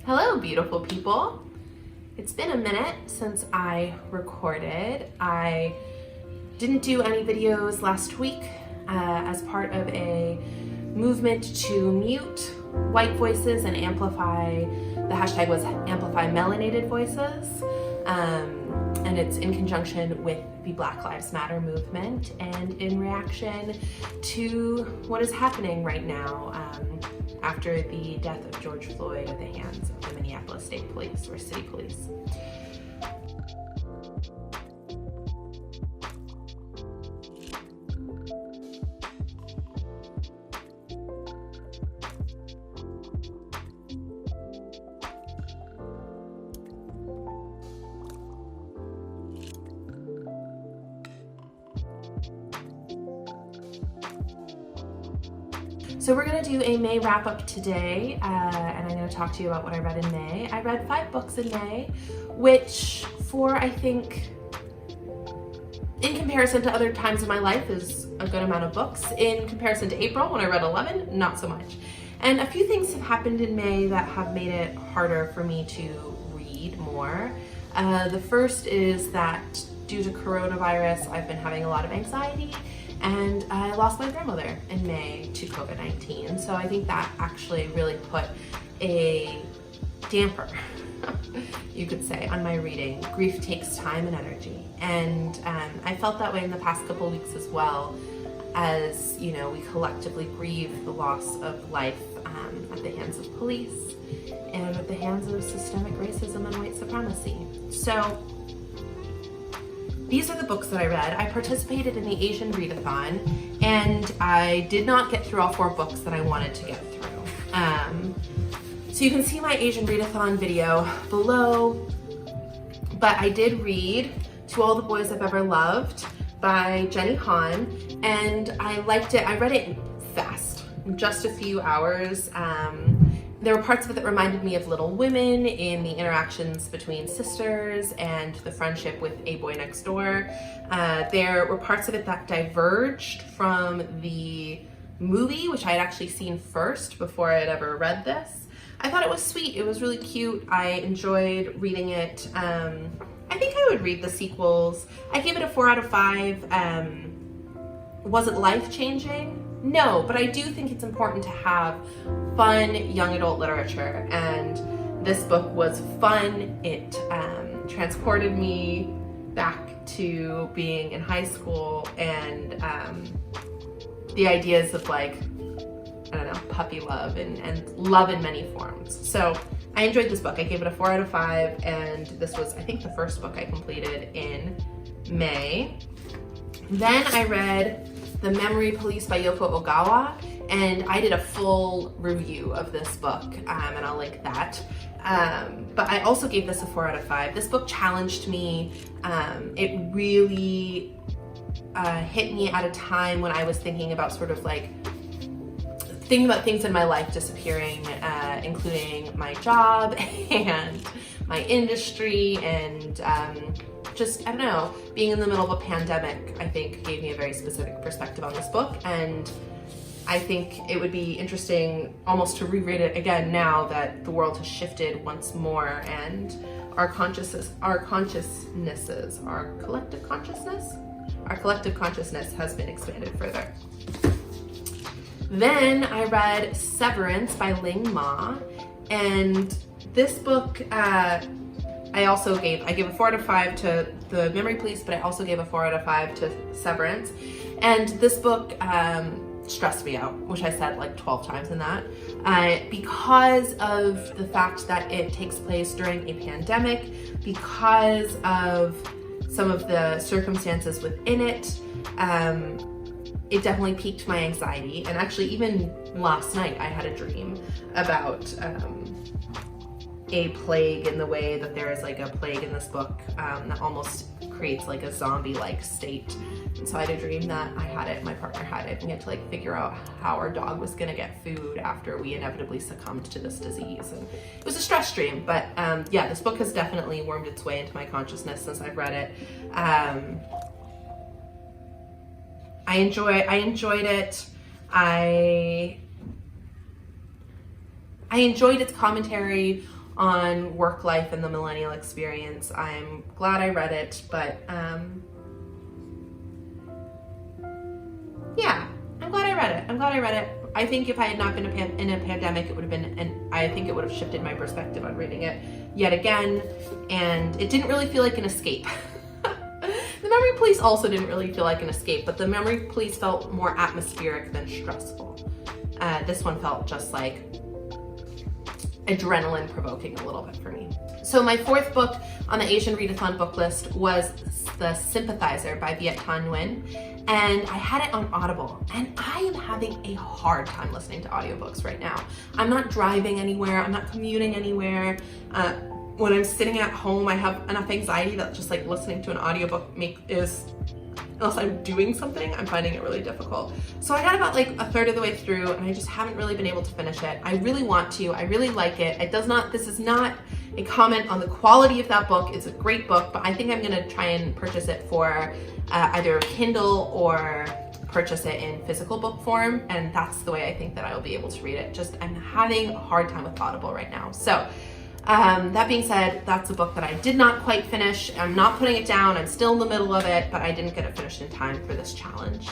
Hello, beautiful people. It's been a minute since I recorded. I didn't do any videos last week as part of a movement to mute white voices and amplify, the hashtag was amplify melanated voices. And it's in conjunction with the Black Lives Matter movement and in reaction to what is happening right now after the death of George Floyd at the hands of the Minneapolis State Police or City Police. So we're going to do a May wrap up today, and I'm going to talk to you about what I read in May. I read 5 books in May, which I think, in comparison to other times in my life, is a good amount of books. In comparison to April, when I read 11, not so much. And a few things have happened in May that have made it harder for me to read more. The first is that due to coronavirus, I've been having a lot of anxiety. And I lost my grandmother in May to COVID-19. So I think that actually really put a damper, you could say, on my reading. Grief takes time and energy. And I felt that way in the past couple weeks as well, as we collectively grieve the loss of life at the hands of police and at the hands of systemic racism and white supremacy. So these are the books that I read. I participated in the Asianreadathon, and I did not get through all 4 books that I wanted to get through. So you can see my Asianreadathon video below, but I did read To All the Boys I've Ever Loved by Jenny Han, and I liked it. I read it fast, just a few hours. There were parts of it that reminded me of Little Women in the interactions between sisters and the friendship with a boy next door. There were parts of it that diverged from the movie, which I had actually seen first before I had ever read this. I thought it was sweet. It was really cute. I enjoyed reading it. I think I would read the sequels. I gave it a 4 out of 5. Was it life-changing? No, but I do think it's important to have fun young adult literature, and this book was fun. It transported me back to being in high school and the ideas of, like, I don't know, puppy love and love in many forms. So I enjoyed this book. I gave it a 4 out of 5, and this was, I think, the first book I completed in May. Then I read The Memory Police by Yoko Ogawa, and I did a full review of this book, and I'll link that. But I also gave this a 4 out of 5. This book challenged me. It really hit me at a time when I was thinking about thinking about things in my life disappearing, including my job and my industry, and just, I don't know, being in the middle of a pandemic, I think, gave me a very specific perspective on this book. And I think it would be interesting almost to reread it again now that the world has shifted once more and our collective consciousness has been expanded further. Then I read Severance by Ling, and this book, I gave a 4 out of 5 to The Memory Police, but I also gave a 4 out of 5 to Severance. And this book stressed me out, which I said like 12 times in that, because of the fact that it takes place during a pandemic, because of some of the circumstances within it. It definitely piqued my anxiety. And actually, even last night, I had a dream about a plague, in the way that there is like a plague in this book that almost creates like a zombie-like state. And so I had a dream that I had it, my partner had it, and we had to like figure out how our dog was gonna get food after we inevitably succumbed to this disease. And it was a stress dream, but yeah, this book has definitely wormed its way into my consciousness since I've read it. I enjoyed it. I enjoyed its commentary on work life and the millennial experience. I'm glad I read it, but yeah, I'm glad I read it. I think if I had not been in a pandemic, it would have been, and I think it would have shifted my perspective on reading it yet again, and it didn't really feel like an escape. The Memory Police also didn't really feel like an escape, but the Memory Police felt more atmospheric than stressful. This one felt just like adrenaline provoking a little bit for me. So my fourth book on the Asian Readathon book list was The Sympathizer by Viet Thanh Nguyen, and I had it on Audible, and I am having a hard time listening to audiobooks right now. I'm not driving anywhere, I'm not commuting anywhere. When I'm sitting at home, I have enough anxiety that just like listening to an audiobook unless I'm doing something, I'm finding it really difficult. So I got about like a third of the way through, and I just haven't really been able to finish it. I really want to, I really like it. This is not a comment on the quality of that book. It's a great book, but I think I'm gonna try and purchase it for either Kindle or purchase it in physical book form, and that's the way I think that I will be able to read it. Just, I'm having a hard time with Audible right now. So that being said, that's a book that I did not quite finish. I'm not putting it down, I'm still in the middle of it, but I didn't get it finished in time for this challenge.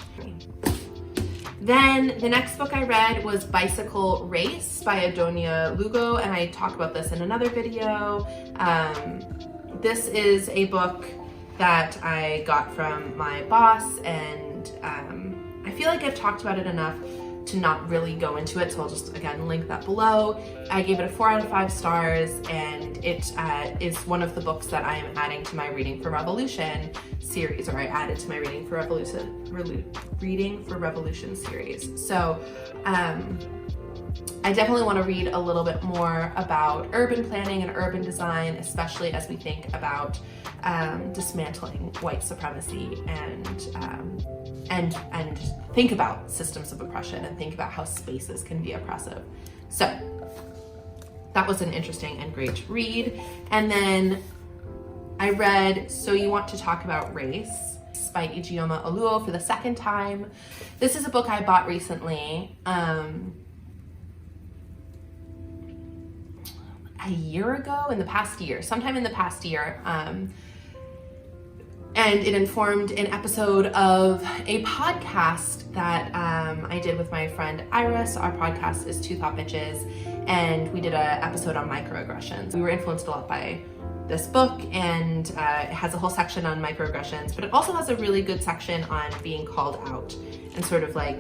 Then the next book I read was Bicycle Race by Adonia Lugo, and I talked about this in another video. This is a book that I got from my boss, and I feel like I've talked about it enough to not really go into it, so I'll just again link that below. I gave it a 4 out of 5 stars, and it is one of the books that I am adding to my Reading for Revolution series, or I added to my Reading for Revolution series. So I definitely want to read a little bit more about urban planning and urban design, especially as we think about dismantling white supremacy and think about systems of oppression and think about how spaces can be oppressive. So that was an interesting and great read. And then I read So You Want to Talk About Race by Ijeoma Oluo for the second time. This is a book I bought recently, a year ago, sometime in the past year. And it informed an episode of a podcast that I did with my friend Iris. Our podcast is Two Thought Bitches, and we did an episode on microaggressions. We were influenced a lot by this book, and it has a whole section on microaggressions, but it also has a really good section on being called out and sort of like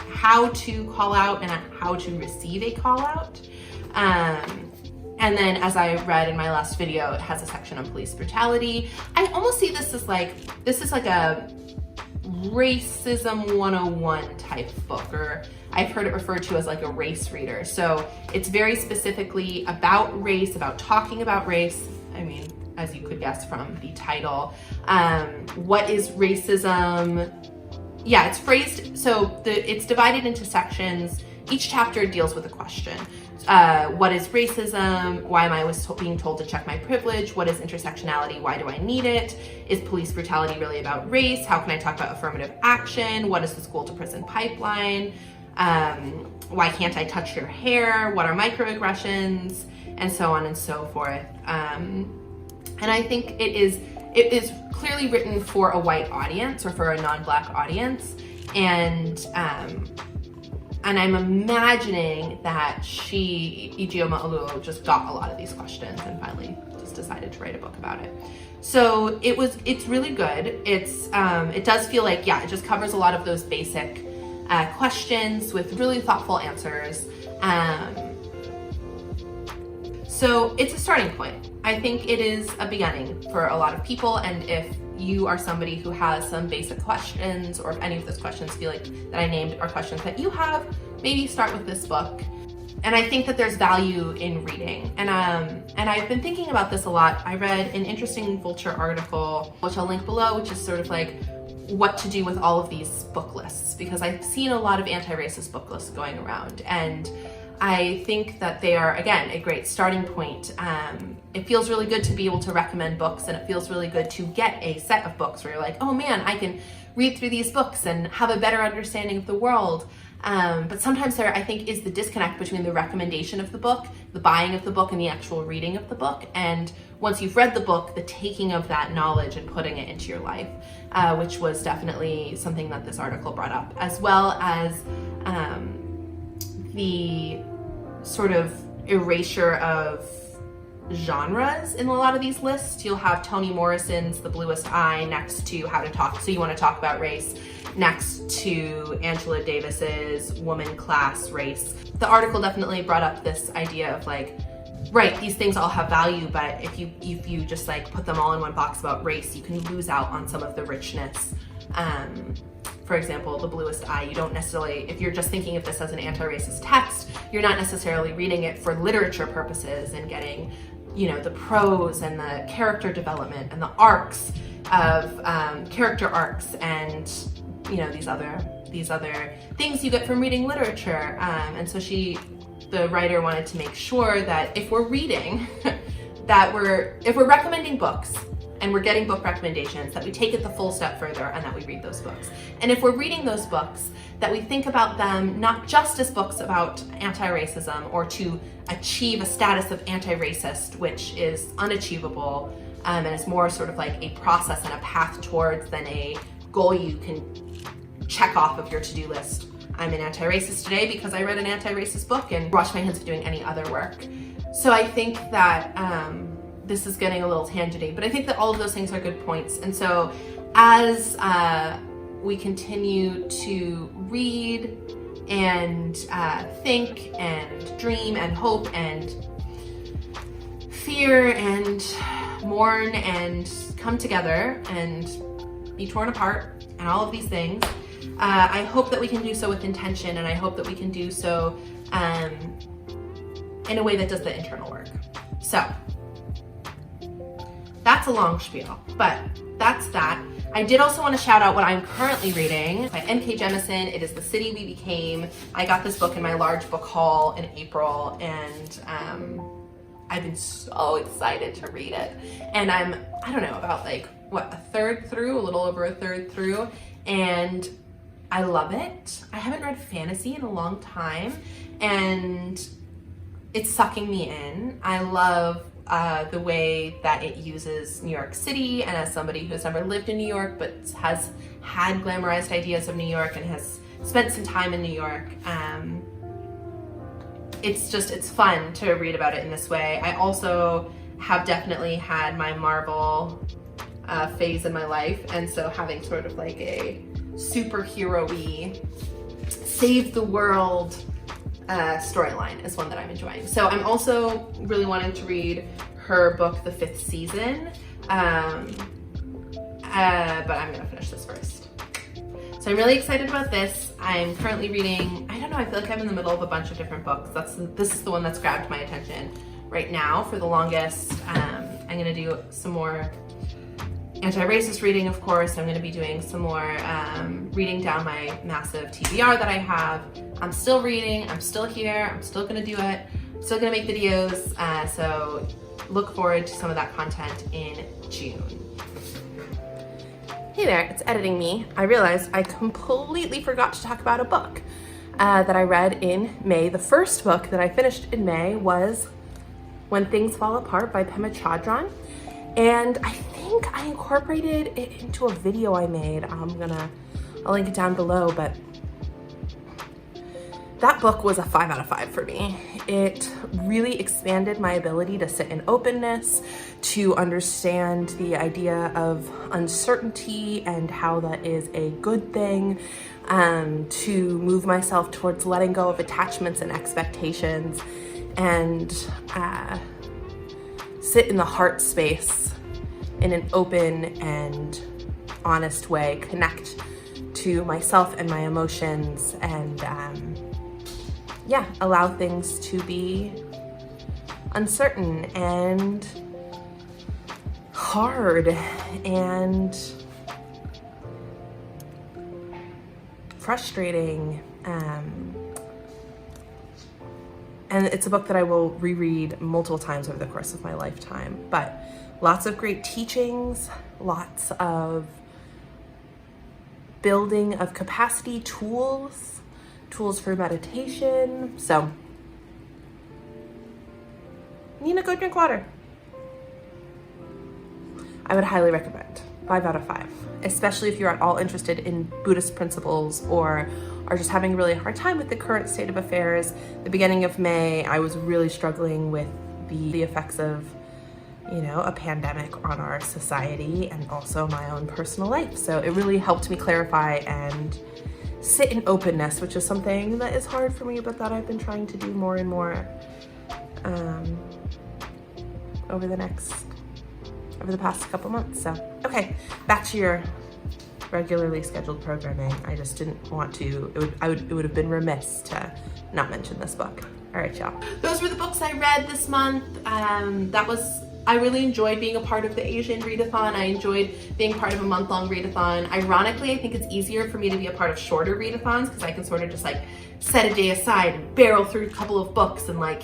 how to call out and how to receive a call out. And then, as I read in my last video, it has a section on police brutality. I almost see this as like a racism 101 type book, or I've heard it referred to as like a race reader. So it's very specifically about race, about talking about race. I mean, as you could guess from the title. What is racism? Yeah, it's phrased, so it's divided into sections. Each chapter deals with a question. What is racism? Why am I always being told to check my privilege? What is intersectionality? Why do I need it? Is police brutality really about race? How can I talk about affirmative action? What is the school to prison pipeline? Why can't I touch your hair? What are microaggressions? And so on and so forth. And I think it is clearly written for a white audience or for a non-Black audience. And I'm imagining that Ijeoma Oluo, just got a lot of these questions and finally just decided to write a book about it. So it's really good. It does feel like, yeah, it just covers a lot of those basic questions with really thoughtful answers. So it's a starting point. I think it is a beginning for a lot of people, and if you are somebody who has some basic questions, or if any of those questions feel like that I named are questions that you have, maybe start with this book. And I think that there's value in reading. And I've been thinking about this a lot. I read an interesting Vulture article, which I'll link below, which is sort of like what to do with all of these book lists, because I've seen a lot of anti-racist book lists going around, and I think that they are, again, a great starting point. It feels really good to be able to recommend books, and it feels really good to get a set of books where you're like, oh man, I can read through these books and have a better understanding of the world. But sometimes there, I think, is the disconnect between the recommendation of the book, the buying of the book, and the actual reading of the book. And once you've read the book, the taking of that knowledge and putting it into your life, which was definitely something that this article brought up, as well as the sort of erasure of genres in a lot of these lists. You'll have Toni Morrison's The Bluest Eye next to How to Talk, So You Want to Talk About Race, next to Angela Davis's Woman, Class, Race. The article definitely brought up this idea of like, right, these things all have value, but if you just like put them all in one box about race, you can lose out on some of the richness. For example, The Bluest Eye, you don't necessarily, if you're just thinking of this as an anti-racist text, you're not necessarily reading it for literature purposes and getting, you know, the prose and the character development and the arcs of character arcs and, you know, these other things you get from reading literature. And so the writer wanted to make sure that if we're reading, if we're recommending books and we're getting book recommendations, that we take it the full step further and that we read those books. And if we're reading those books, that we think about them not just as books about anti-racism or to achieve a status of anti-racist, which is unachievable, and is more sort of like a process and a path towards than a goal you can check off of your to-do list. I'm an anti-racist today because I read an anti-racist book and washed my hands of doing any other work. So I think that this is getting a little tangenty, but I think that all of those things are good points. And so as we continue to read and think and dream and hope and fear and mourn and come together and be torn apart and all of these things, I hope that we can do so with intention, and I hope that we can do so in a way that does the internal work. So that's a long spiel, but that's that. I did also want to shout out what I'm currently reading by N.K. Jemisin. It is The City We Became. I got this book in my large book haul in April, and I've been so excited to read it. And I don't know, about like, what, a little over a third through, and I love it. I haven't read fantasy in a long time, and it's sucking me in. I love the way that it uses New York City, and as somebody who's never lived in New York but has had glamorized ideas of New York and has spent some time in New York, it's fun to read about it in this way. I also have definitely had my Marvel phase in my life, and so having sort of like a superhero-y, save the world storyline is one that I'm enjoying. So I'm also really wanting to read her book, The Fifth Season, but I'm gonna finish this first. So I'm really excited about this. I'm currently reading, I don't know, I feel like I'm in the middle of a bunch of different books. This is the one that's grabbed my attention right now for the longest. I'm gonna do some more anti-racist reading, of course. I'm going to be doing some more reading down my massive TBR that I have. I'm still reading, I'm still here, I'm still going to do it, I'm still going to make videos, so look forward to some of that content in June. Hey there, it's editing me. I realized I completely forgot to talk about a book that I read in May. The first book that I finished in May was When Things Fall Apart by Pema Chodron. And I think I incorporated it into a video I made. I'll link it down below, but that book was a 5 out of 5 for me. It really expanded my ability to sit in openness, to understand the idea of uncertainty and how that is a good thing, to move myself towards letting go of attachments and expectations, and sit in the heart space in an open and honest way, connect to myself and my emotions, and allow things to be uncertain and hard and frustrating. And it's a book that I will reread multiple times over the course of my lifetime, but lots of great teachings, lots of building of capacity tools tools for meditation. So, Nina, go drink water. I would highly recommend. 5 out of 5, especially if you're at all interested in Buddhist principles or are just having a really hard time with the current state of affairs. The beginning of May, I was really struggling with the effects of, you know, a pandemic on our society and also my own personal life. So it really helped me clarify and sit in openness, which is something that is hard for me, but that I've been trying to do more and more over the past couple months. So, okay, back to your regularly scheduled programming. I just didn't want to, it would have been remiss to not mention this book. All right, y'all. Those were the books I read this month. I really enjoyed being a part of the Asian Readathon. I enjoyed being part of a month-long readathon. Ironically, I think it's easier for me to be a part of shorter readathons because I can sort of just like set a day aside and barrel through a couple of books and like,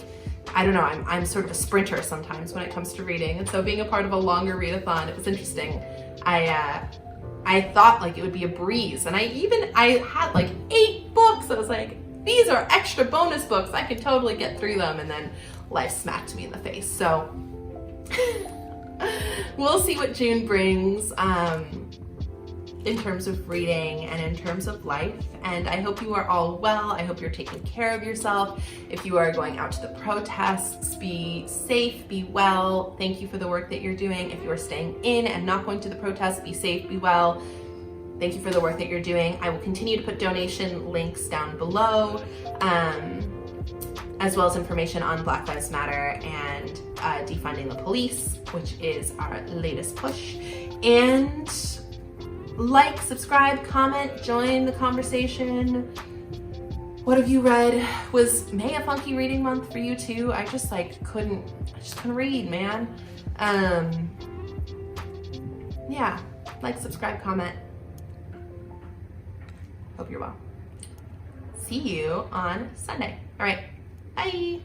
I don't know, I'm sort of a sprinter sometimes when it comes to reading. And so being a part of a longer readathon, it was interesting. I thought like it would be a breeze. And I had like 8 books. I was like, these are extra bonus books. I can totally get through them. And then life smacked me in the face. So we'll see what June brings in terms of reading and in terms of life. And I hope you are all well. I hope you're taking care of yourself. If you are going out to the protests, be safe, be well. Thank you for the work that you're doing. If you are staying in and not going to the protests, be safe, be well. Thank you for the work that you're doing. I will continue to put donation links down below, as well as information on Black Lives Matter and defunding the police, which is our latest push. And like, subscribe, comment, join the conversation. What have you read? Was May a funky reading month for you too? I just couldn't read, man. Yeah, like, subscribe, comment. Hope you're well. See you on Sunday. All right, bye.